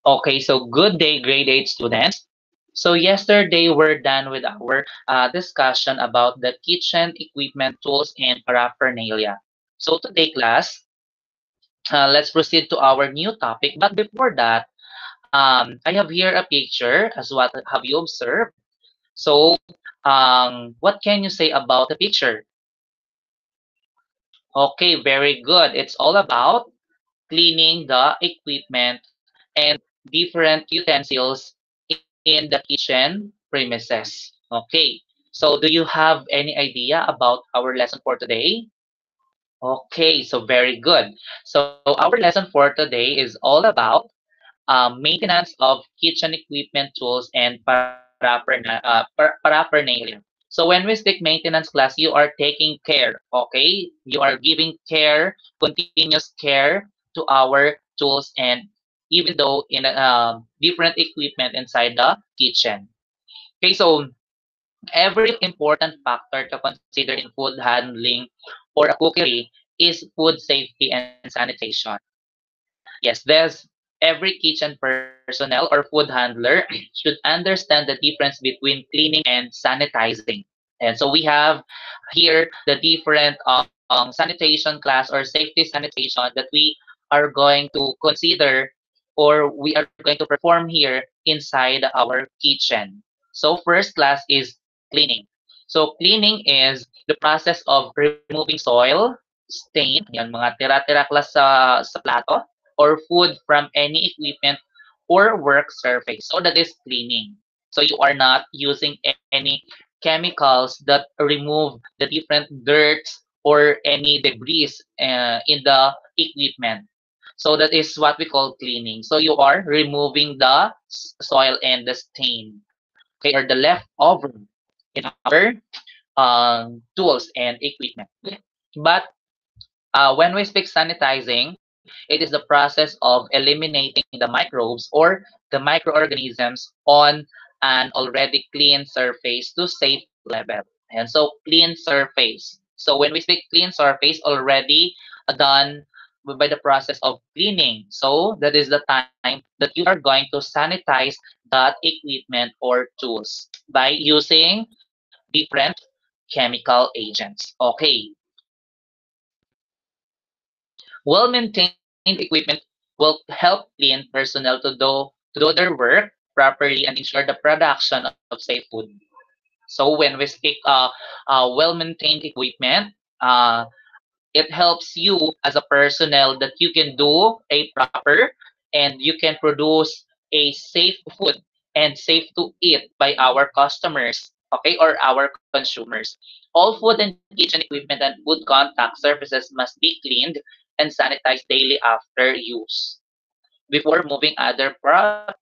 Okay, so good day, grade 8 students. So yesterday we're done with our discussion about the kitchen equipment, tools, and paraphernalia. So today, class, let's proceed to our new topic. But before that, I have here a picture as what have you observed. So, what can you say about the picture? Okay, very good. It's all about cleaning the equipment and different utensils in the kitchen premises. Okay, so do you have any idea about our lesson for today? Okay, so very good. So our lesson for today is all about maintenance of kitchen equipment, tools, and paraphernalia. So when we speak maintenance class, you are taking care, okay? You are giving care, continuous care to our tools and even though in different equipment inside the kitchen. Okay, so every important factor to consider in food handling or a cookery is food safety and sanitation. Yes, there's every kitchen personnel or food handler should understand the difference between cleaning and sanitizing. And so we have here the different sanitation class or safety sanitation that we are going to consider or we are going to perform here inside our kitchen. So first class is cleaning. So cleaning is the process of removing soil, stain, yan mga tira-tira class sa plato, or food from any equipment or work surface. So that is cleaning. So you are not using any chemicals that remove the different dirts or any debris in the equipment. So that is what we call cleaning. So you are removing the soil and the stain, okay, or the leftover in our tools and equipment. But when we speak sanitizing, it is the process of eliminating the microbes or the microorganisms on an already clean surface to safe level. And so clean surface. So when we speak clean surface, already done by the process of cleaning. So that is the time that you are going to sanitize that equipment or tools by using different chemical agents. Okay, well-maintained equipment will help clean personnel to do their work properly and ensure the production of safe food. So when we speak well-maintained equipment, it helps you as a personnel that you can do a proper and you can produce a safe food and safe to eat by our customers, okay, or our consumers. All food and kitchen equipment and food contact surfaces must be cleaned and sanitized daily after use before moving other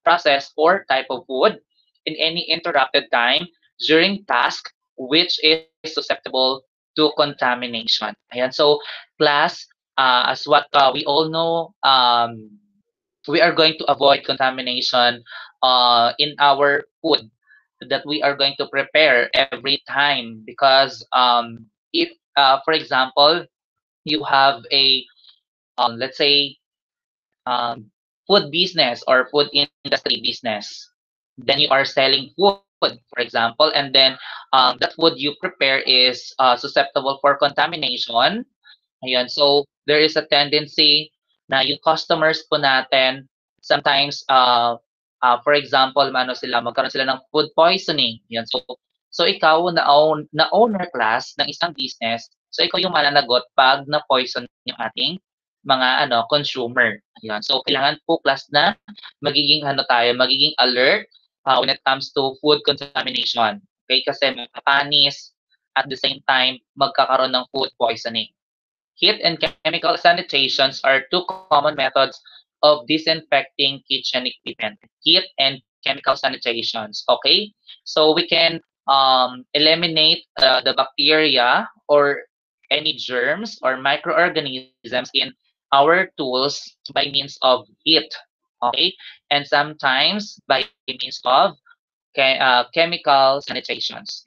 process or type of food in any interrupted time during task which is susceptible to contamination. Ayan, so class, as what we all know, we are going to avoid contamination in our food that we are going to prepare every time because if, for example, you have a, let's say, um, food business or food industry business. Then you are selling food, for example, and then that food you prepare is susceptible for contamination. Ayun, so there is a tendency na yung customers po natin, sometimes, for example, magkaroon sila ng food poisoning. Yan. So ikaw na owner class ng isang business, so ikaw yung mananagot pag na-poison yung ating mga consumer. Ayan. So kailangan po class na magiging alert when it comes to food contamination. Okay? Kasi mapapanis at the same time magkakaroon ng food poisoning. Heat and chemical sanitations are two common methods of disinfecting kitchen equipment. Heat and chemical sanitations. Okay? So we can eliminate the bacteria or any germs or microorganisms in our tools by means of heat. Okay? And sometimes by means of chemical sanitations.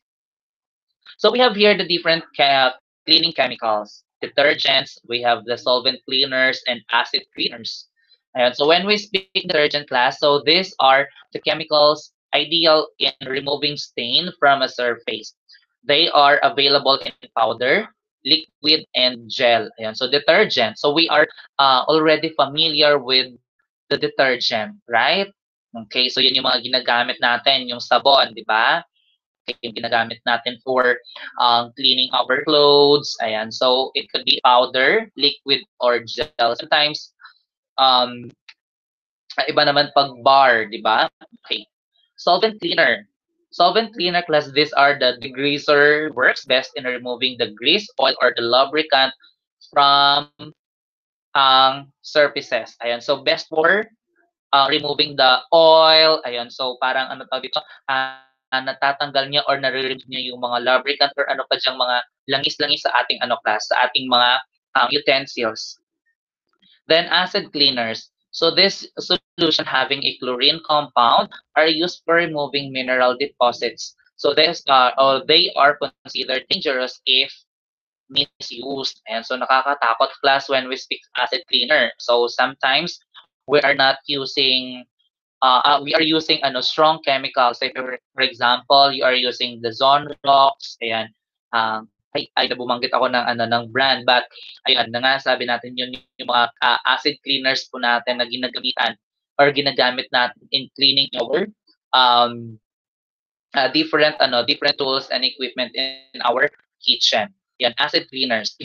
So we have here the different cleaning chemicals, detergents, we have the solvent cleaners and acid cleaners. Ayan, so when we speak detergent class, so these are the chemicals ideal in removing stain from a surface. They are available in powder, liquid, and gel. Ayan, so detergent. So we are already familiar with the detergent, right? Okay, so yun yung mga ginagamit natin, yung sabon, di ba? Okay, yung ginagamit natin for cleaning our clothes. Ayan, so it could be powder, liquid, or gel. Sometimes, um, iba naman pag bar, di ba? Okay. Solvent cleaner. Solvent cleaner class, these are the degreaser works best in removing the grease, oil, or the lubricant from surfaces. Ayan, so best for removing the oil. Ayan, so parang ano tawag dito, natatanggal niya or nare-remove niya yung mga lubricant or ano pa diyang mga langis-langis sa ating ano class, sa ating mga utensils. Then acid cleaners. So this solution having a chlorine compound are used for removing mineral deposits. So this or they are considered dangerous if misused. And so nakakatakot class when we speak acid cleaner. So sometimes we are not using we are using ano strong chemicals. Like for example, you are using the Zonrox, ayan. Ay bumanggit ako ng ano ng brand, but ayun na nga sabi natin yun yung mga acid cleaners po natin na ginagamitan or ginagamit natin in cleaning our um different tools and equipment in our kitchen. Yan, acid cleaners.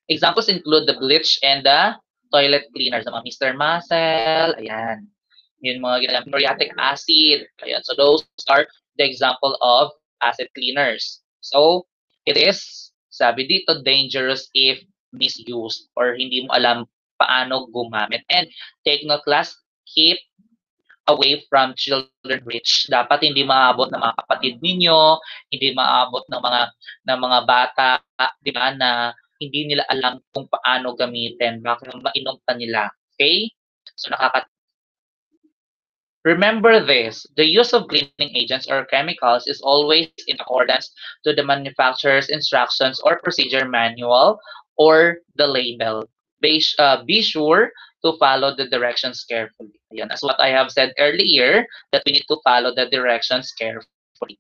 Examples include the bleach and the toilet cleaners, mga Mr. Muscle, ayan. Yung mga ginagamit, muriatic acid. Ayan. So those are the example of acid cleaners. So it is, sabi dito, dangerous if misused or hindi mo alam paano gumamit. And take note class, keep away from children reach. Dapat hindi maabot ng mga kapatid ninyo, hindi maabot ng mga bata, 'di ba, na hindi nila alam kung paano gamitin, baka mainom pa nila. Okay? So remember this, the use of cleaning agents or chemicals is always in accordance to the manufacturer's instructions or procedure manual or the label. Be sure to follow the directions carefully. Ayan, as what I have said earlier, that we need to follow the directions carefully.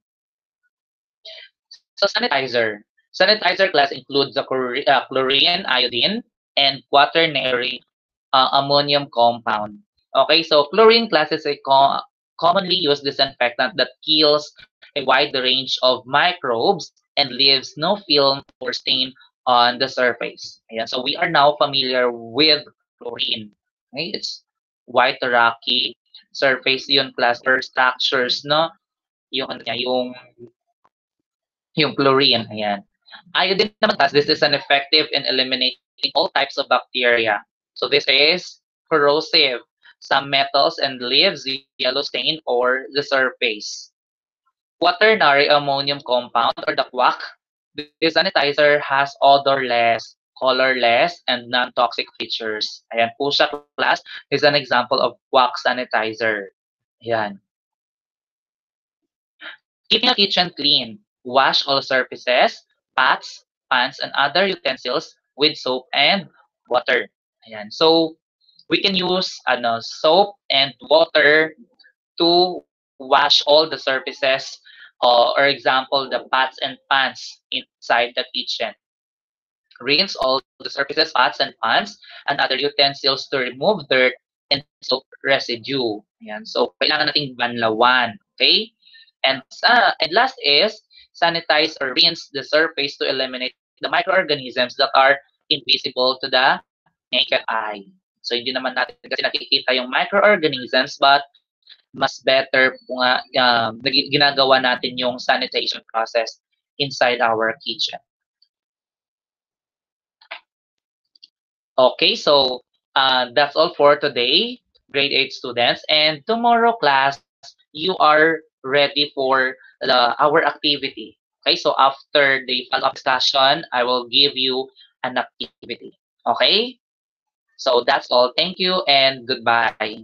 So sanitizer. Sanitizer class includes the chlorine, iodine, and quaternary ammonium compound. Okay, so chlorine class is a commonly used disinfectant that kills a wide range of microbes and leaves no film or stain on the surface. Ayan, so we are now familiar with chlorine. Okay, it's white rocky surface yun class or structures, no? Yung ano niya, yung chlorine, ayan. Iodine naman class, this is an effective in eliminating all types of bacteria. So this is corrosive. Some metals and leaves yellow stain or the surface. Quaternary ammonium compound or the quack. This sanitizer has odorless, colorless, and non-toxic features. Ayan po siya class is an example of quack sanitizer. Ayan. Keeping a kitchen clean. Wash all surfaces, pots, pans, and other utensils with soap and water. Ayan. So, we can use soap and water to wash all the surfaces, or example, the pots and pans inside the kitchen. Rinse all the surfaces, pots and pans, and other utensils to remove dirt and soap residue. Ayan. So, kailangan nating banlawan. Okay? And last is sanitize or rinse the surface to eliminate the microorganisms that are invisible to the naked eye. So, hindi naman natin kasi nakikita yung microorganisms, but mas better po nga ginagawa natin yung sanitation process inside our kitchen. Okay, so that's all for today, grade 8 students. And tomorrow class, you are ready for our activity. Okay, so after the follow-up discussion, I will give you an activity. Okay, so that's all. Thank you and goodbye.